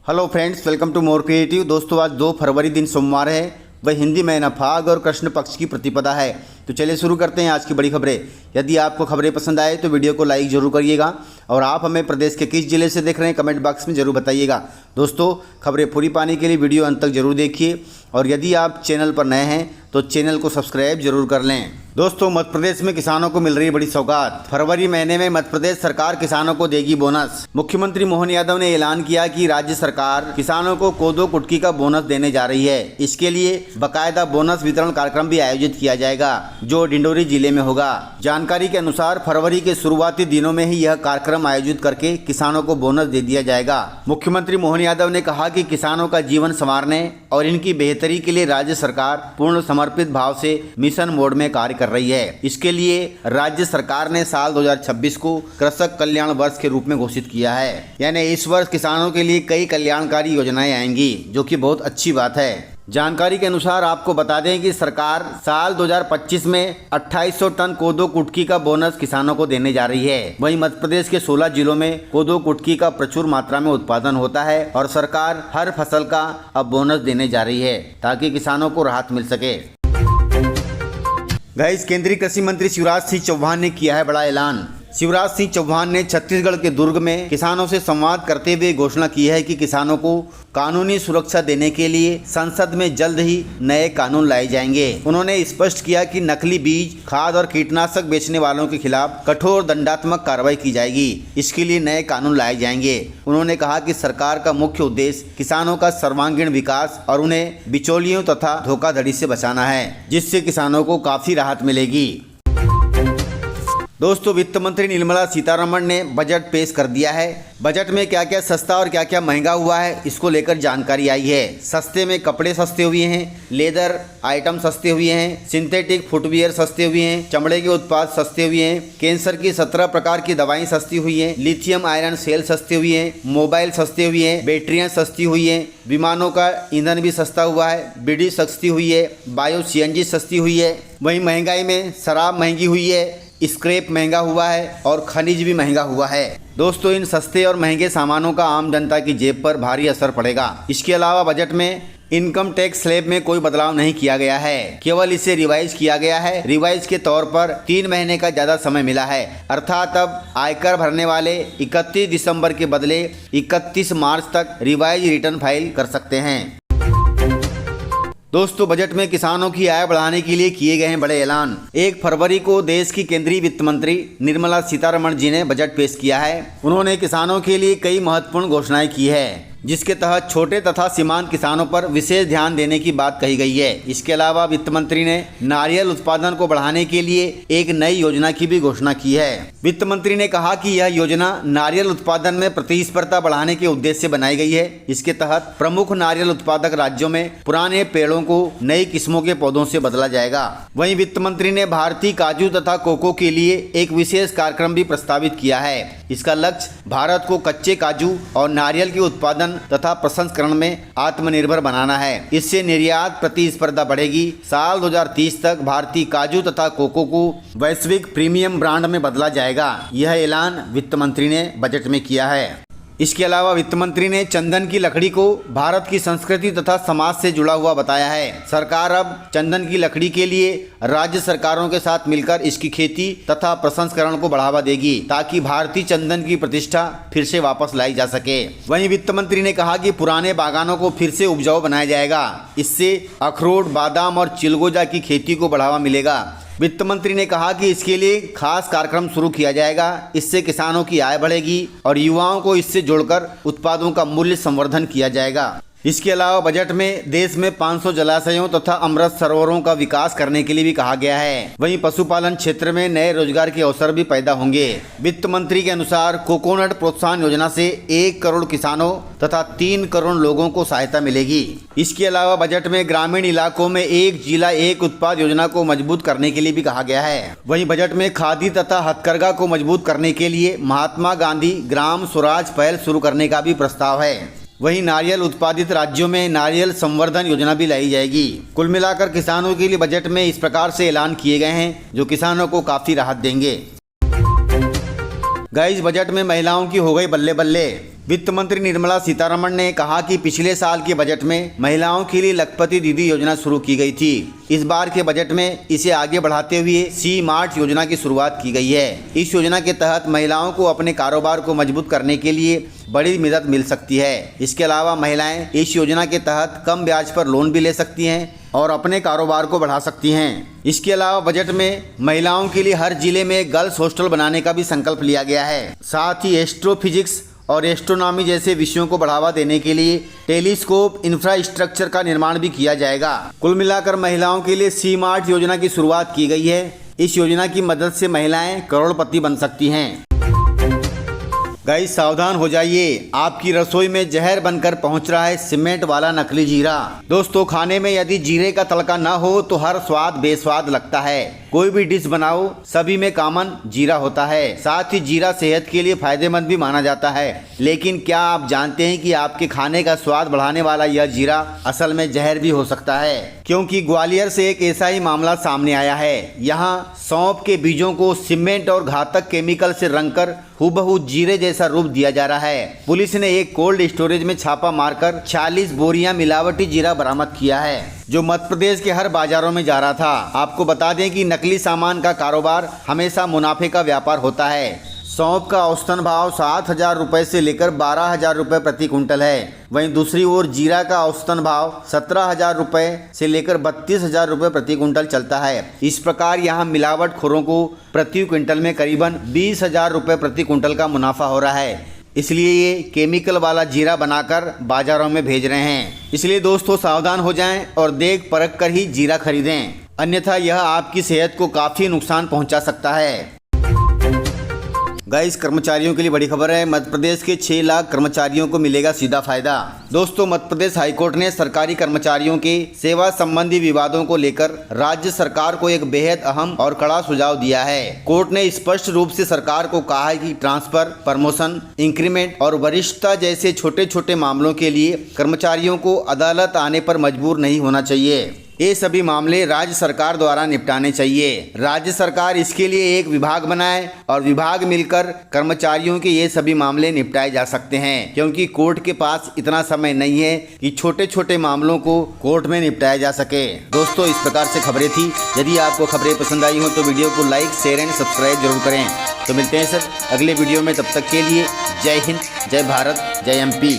Hello friends, welcome to more creative. दोस्तों, आज 2 फरवरी दिन सोमवार है, वह हिंदी महीना फाग और कृष्ण पक्ष की प्रतिपदा है। तो चलिए शुरू करते हैं आज की बड़ी खबरें। यदि आपको खबरें पसंद आए तो वीडियो को लाइक जरूर करिएगा और आप हमें प्रदेश के किस जिले से देख रहे हैं कमेंट बॉक्स में जरूर बताइएगा। दोस्तों, खबरें पूरी पाने के लिए वीडियो अंत तक जरूर देखिए और यदि आप चैनल पर नए हैं तो चैनल को सब्सक्राइब जरूर कर लें। दोस्तों, मध्य प्रदेश में किसानों को मिल रही बड़ी सौगात। फरवरी महीने में मध्य प्रदेश सरकार किसानों को देगी बोनस। मुख्यमंत्री मोहन यादव ने ऐलान किया कि राज्य सरकार किसानों को कोदो कुटकी का बोनस देने जा रही है। इसके लिए बकायदा बोनस वितरण कार्यक्रम भी आयोजित किया जाएगा जो डिंडोरी जिले में होगा। जानकारी के अनुसार फरवरी के शुरुआती दिनों में ही यह कार्यक्रम आयोजित करके किसानों को बोनस दे दिया जाएगा। मुख्यमंत्री मोहन यादव ने कहा कि किसानों का जीवन संवारने और इनकी बेहतरी के लिए राज्य सरकार पूर्ण समर्पित भाव से मिशन मोड में कार्य कर रही है। इसके लिए राज्य सरकार ने साल 2026 को कृषक कल्याण वर्ष के रूप में घोषित किया है। यानी इस वर्ष किसानों के लिए कई कल्याणकारी योजनाएं आएंगी, जो कि बहुत अच्छी बात है। जानकारी के अनुसार आपको बता दें कि सरकार साल 2025 में 2800 टन कोदो कुटकी का बोनस किसानों को देने जा रही है। वहीं मध्य प्रदेश के 16 जिलों में कोदो कुटकी का प्रचुर मात्रा में उत्पादन होता है और सरकार हर फसल का अब बोनस देने जा रही है ताकि किसानों को राहत मिल सके। गाइस, केंद्रीय कृषि मंत्री शिवराज सिंह चौहान ने किया है बड़ा ऐलान। शिवराज सिंह चौहान ने छत्तीसगढ़ के दुर्ग में किसानों से संवाद करते हुए घोषणा की है कि किसानों को कानूनी सुरक्षा देने के लिए संसद में जल्द ही नए कानून लाए जाएंगे। उन्होंने स्पष्ट किया कि नकली बीज, खाद और कीटनाशक बेचने वालों के खिलाफ कठोर दंडात्मक कार्रवाई की जाएगी। इसके लिए नए कानून लाए जाएंगे। उन्होंने कहा कि सरकार का मुख्य उद्देश्य किसानों का सर्वांगीण विकास और उन्हें बिचौलियों तथा धोखाधड़ी से बचाना है, जिससे किसानों को काफी राहत मिलेगी। दोस्तों, वित्त मंत्री निर्मला सीतारमण ने बजट पेश कर दिया है। बजट में क्या क्या सस्ता और क्या क्या महंगा हुआ है, इसको लेकर जानकारी आई है। सस्ते में कपड़े सस्ते हुए हैं, लेदर आइटम सस्ते हुए हैं, सिंथेटिक फुटवियर सस्ते हुए हैं, चमड़े के उत्पाद सस्ते हुए हैं, कैंसर की 17 प्रकार की दवाएं सस्ती हुई हैं, लिथियम आयरन सेल सस्ते हुए हैं, मोबाइल सस्ते हुए हैं, बैटरियां सस्ती हुई हैं, विमानों का ईंधन भी सस्ता हुआ है, बीड़ी सस्ती हुई है, बायो सीएनजी सस्ती हुई है। वहीं महंगाई में शराब महंगी हुई है, स्क्रैप महंगा हुआ है और खनिज भी महंगा हुआ है। दोस्तों, इन सस्ते और महंगे सामानों का आम जनता की जेब पर भारी असर पड़ेगा। इसके अलावा बजट में इनकम टैक्स स्लैब में कोई बदलाव नहीं किया गया है, केवल इसे रिवाइज किया गया है। रिवाइज के तौर पर 3 महीने का ज्यादा समय मिला है, अर्थात अब आयकर भरने वाले 31 दिसंबर के बदले 31 मार्च तक रिवाइज रिटर्न फाइल कर सकते हैं। दोस्तों, बजट में किसानों की आय बढ़ाने के लिए किए गए हैं बड़े ऐलान। 1 फरवरी को देश की केंद्रीय वित्त मंत्री निर्मला सीतारमण जी ने बजट पेश किया है। उन्होंने किसानों के लिए कई महत्वपूर्ण घोषणाएं की है, जिसके तहत छोटे तथा सीमांत किसानों पर विशेष ध्यान देने की बात कही गई है। इसके अलावा वित्त मंत्री ने नारियल उत्पादन को बढ़ाने के लिए एक नई योजना की भी घोषणा की है। वित्त मंत्री ने कहा कि यह योजना नारियल उत्पादन में प्रतिस्पर्धा बढ़ाने के उद्देश्य से बनाई गई है। इसके तहत प्रमुख नारियल उत्पादक राज्यों में पुराने पेड़ों को नई किस्मों के पौधों से बदला जाएगा। वहीं वित्त मंत्री ने भारतीय काजू तथा कोको के लिए एक विशेष कार्यक्रम भी प्रस्तावित किया है। इसका लक्ष्य भारत को कच्चे काजू और नारियल के उत्पादन तथा प्रसंस्करण में आत्मनिर्भर बनाना है। इससे निर्यात प्रतिस्पर्धा बढ़ेगी। साल 2030 तक भारतीय काजू तथा कोको को वैश्विक प्रीमियम ब्रांड में बदला जाएगा। यह ऐलान वित्त मंत्री ने बजट में किया है। इसके अलावा वित्त मंत्री ने चंदन की लकड़ी को भारत की संस्कृति तथा समाज से जुड़ा हुआ बताया है। सरकार अब चंदन की लकड़ी के लिए राज्य सरकारों के साथ मिलकर इसकी खेती तथा प्रसंस्करण को बढ़ावा देगी, ताकि भारतीय चंदन की प्रतिष्ठा फिर से वापस लाई जा सके। वहीं वित्त मंत्री ने कहा कि पुराने बागानों को फिर से उपजाऊ बनाया जाएगा। इससे अखरोट, बादाम और चिलगोजा की खेती को बढ़ावा मिलेगा। वित्त मंत्री ने कहा कि इसके लिए खास कार्यक्रम शुरू किया जाएगा। इससे किसानों की आय बढ़ेगी और युवाओं को इससे जोड़कर उत्पादों का मूल्य संवर्धन किया जाएगा। इसके अलावा बजट में देश में 500 जलाशयों तथा अमृत सरोवरों का विकास करने के लिए भी कहा गया है। वहीं पशुपालन क्षेत्र में नए रोजगार के अवसर भी पैदा होंगे। वित्त मंत्री के अनुसार कोकोनट प्रोत्साहन योजना से 1 करोड़ किसानों तथा 3 करोड़ लोगों को सहायता मिलेगी। इसके अलावा बजट में ग्रामीण इलाकों में 1 जिला 1 उत्पाद योजना को मजबूत करने के लिए भी कहा गया है। वहीं बजट में खादी तथा हथकरघा को मजबूत करने के लिए महात्मा गांधी ग्राम स्वराज पहल शुरू करने का भी प्रस्ताव है। वहीं नारियल उत्पादित राज्यों में नारियल संवर्धन योजना भी लाई जाएगी। कुल मिलाकर किसानों के लिए बजट में इस प्रकार से ऐलान किए गए हैं जो किसानों को काफी राहत देंगे। गाइस, बजट में महिलाओं की हो गई बल्ले बल्ले। वित्त मंत्री निर्मला सीतारमण ने कहा कि पिछले साल के बजट में महिलाओं के लिए लखपति दीदी योजना शुरू की गई थी। इस बार के बजट में इसे आगे बढ़ाते हुए सी मार्ट योजना की शुरुआत की गई है। इस योजना के तहत महिलाओं को अपने कारोबार को मजबूत करने के लिए बड़ी मदद मिल सकती है। इसके अलावा महिलाएं इस योजना के तहत कम ब्याज पर लोन भी ले सकती हैं और अपने कारोबार को बढ़ा सकती हैं। इसके अलावा बजट में महिलाओं के लिए हर जिले में गर्ल्स हॉस्टल बनाने का भी संकल्प लिया गया है। साथ ही एस्ट्रोफिजिक्स और एस्ट्रोनॉमी जैसे विषयों को बढ़ावा देने के लिए टेलीस्कोप इंफ्रास्ट्रक्चर का निर्माण भी किया जाएगा। कुल मिलाकर महिलाओं के लिए सी मार्ट योजना की शुरुआत की गई है। इस योजना की मदद से महिलाएं करोड़पति बन सकती हैं। गाइस सावधान हो जाइए, आपकी रसोई में जहर बनकर पहुंच रहा है सीमेंट वाला नकली जीरा। दोस्तों, खाने में यदि जीरे का तड़का ना हो तो हर स्वाद बेस्वाद लगता है। कोई भी डिश बनाओ सभी में कॉमन जीरा होता है। साथ ही जीरा सेहत के लिए फायदेमंद भी माना जाता है। लेकिन क्या आप जानते हैं कि आपके खाने का स्वाद बढ़ाने वाला यह जीरा असल में जहर भी हो सकता है? क्योंकि ग्वालियर से एक ऐसा ही मामला सामने आया है। यहाँ सौंफ के बीजों को सीमेंट और घातक केमिकल से रंगकर हूबहू जीरे जैसा रूप दिया जा रहा है। पुलिस ने एक कोल्ड स्टोरेज में छापा मारकर 40 बोरियां मिलावटी जीरा बरामद किया है, जो मध्य प्रदेश के हर बाजारों में जा रहा था। आपको बता दें कि नकली सामान का कारोबार हमेशा मुनाफे का व्यापार होता है। सौंफ का औसतन भाव 7,000 रुपये से लेकर 12,000 रुपये प्रति कुंटल है। वहीं दूसरी ओर जीरा का औसतन भाव 17,000 रुपये से लेकर 32,000 रुपये प्रति कुंटल चलता है। इस प्रकार यहाँ मिलावटखोरों को प्रति क्विंटल में करीबन 20,000 रुपये प्रति कुंटल का मुनाफा हो रहा है। इसलिए ये केमिकल वाला जीरा बनाकर बाजारों में भेज रहे हैं। इसलिए दोस्तों सावधान हो जाएं और देख परख कर ही जीरा खरीदें, अन्यथा यह आपकी सेहत को काफ़ी नुकसान पहुंचा सकता है। गाइस कर्मचारियों के लिए बड़ी खबर है। मध्य प्रदेश के 6 लाख कर्मचारियों को मिलेगा सीधा फायदा। दोस्तों, मध्य प्रदेश हाईकोर्ट ने सरकारी कर्मचारियों के सेवा संबंधी विवादों को लेकर राज्य सरकार को एक बेहद अहम और कड़ा सुझाव दिया है। कोर्ट ने स्पष्ट रूप से सरकार को कहा है कि ट्रांसफर, प्रमोशन, इंक्रीमेंट और वरिष्ठता जैसे छोटे छोटे मामलों के लिए कर्मचारियों को अदालत आने पर मजबूर नहीं होना चाहिए। ये सभी मामले राज्य सरकार द्वारा निपटाने चाहिए। राज्य सरकार इसके लिए एक विभाग बनाए और विभाग मिलकर कर्मचारियों के ये सभी मामले निपटाए जा सकते हैं, क्योंकि कोर्ट के पास इतना समय नहीं है कि छोटे छोटे मामलों को कोर्ट में निपटाया जा सके। दोस्तों, इस प्रकार से खबरें थी। यदि आपको खबरें पसंद आई हो तो वीडियो को लाइक, शेयर एंड सब्सक्राइब जरूर करें। तो मिलते हैं सर अगले वीडियो में, तब तक के लिए जय हिंद, जय भारत, जय MP।